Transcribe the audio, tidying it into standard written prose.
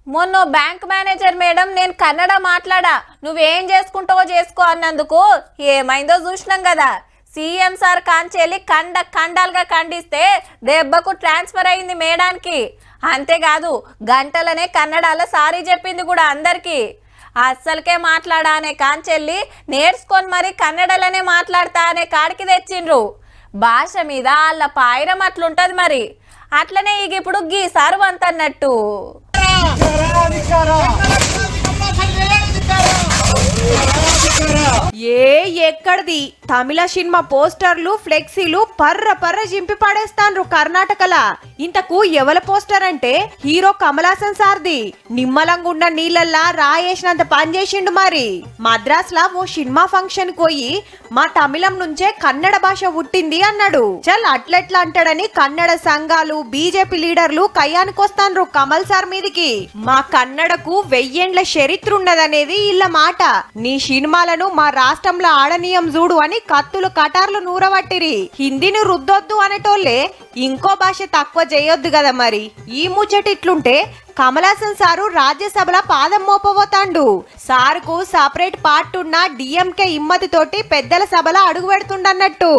మొన్న bank manager madam నేను కన్నడ మాట్లాడా నువ్వేం చేసుకుంటావో చేసుకో అన్నందుకు ఏమైందో చూసినాం కదా. సీఎం సార్ కాంచెల్లి ఖండాలుగా ఖండిస్తే దెబ్బకు ట్రాన్స్ఫర్ అయింది మేడానికి. అంతేకాదు గంటలనే కన్నడలో సారీ చెప్పింది కూడా అందరికి. అస్సలకే మాట్లాడా అనే కాంచెల్లి నేర్చుకొని మరి కన్నడలోనే మాట్లాడతా అనే కాడికి తెచ్చిండ్రు. భాష మీద వాళ్ళ పాయిరం అట్లుంటది మరి. అట్లనే ఇక ఇప్పుడు గీసారు వంతన్నట్టు. ఎక్కడిది తమిళ సినిమా పోస్టర్లు ఫ్లెక్సీలు పర్ర జింపి పడేస్తాండ్రు కర్ణాటకలా. ఇంతకు ఎవల పోస్టర్ అంటే హీరో కమల్ హాసన్ సార్ది. నిమ్మలంగున్న నీళ్ళల్లా రాయేసినంత పని చేసిండు మరి. మద్రాస్ లా ఓ సినిమా ఫంక్షన్ పోయి మా తమిళం నుంచే కన్నడ భాష పుట్టింది అన్నాడు. చల్ అట్లెట్లా అంటాడని కన్నడ సంఘాలు బీజేపీ లీడర్లు కయ్యానికొస్తాండ్రు కమల్ సార్ మీదికి. మా కన్నడకు 1000 ఏండ్ల చరిత్ర ఉన్నదనేది ఇళ్ళ మాట. నీ సినిమాలను మా రాష్ట్రంలో ఆడనీయం చూడు అని కత్తులు కటార్లు నూరవట్టిరి. హిందీని రుద్దొద్దు అనేటోళ్లే ఇంకో భాష తక్కువ చేయొద్దు కదా మరి. ఈ ముచ్చట ఇట్లుంటే కమల్ హాసన్ సారు రాజ్యసభలో పాదం మోపబోతాండు. సార్కు సపరేట్ పార్ట్ ఉన్న డిఎంకే ఇమ్మతి తోటి పెద్దల సభలో అడుగు పెడుతుండన్నట్టు.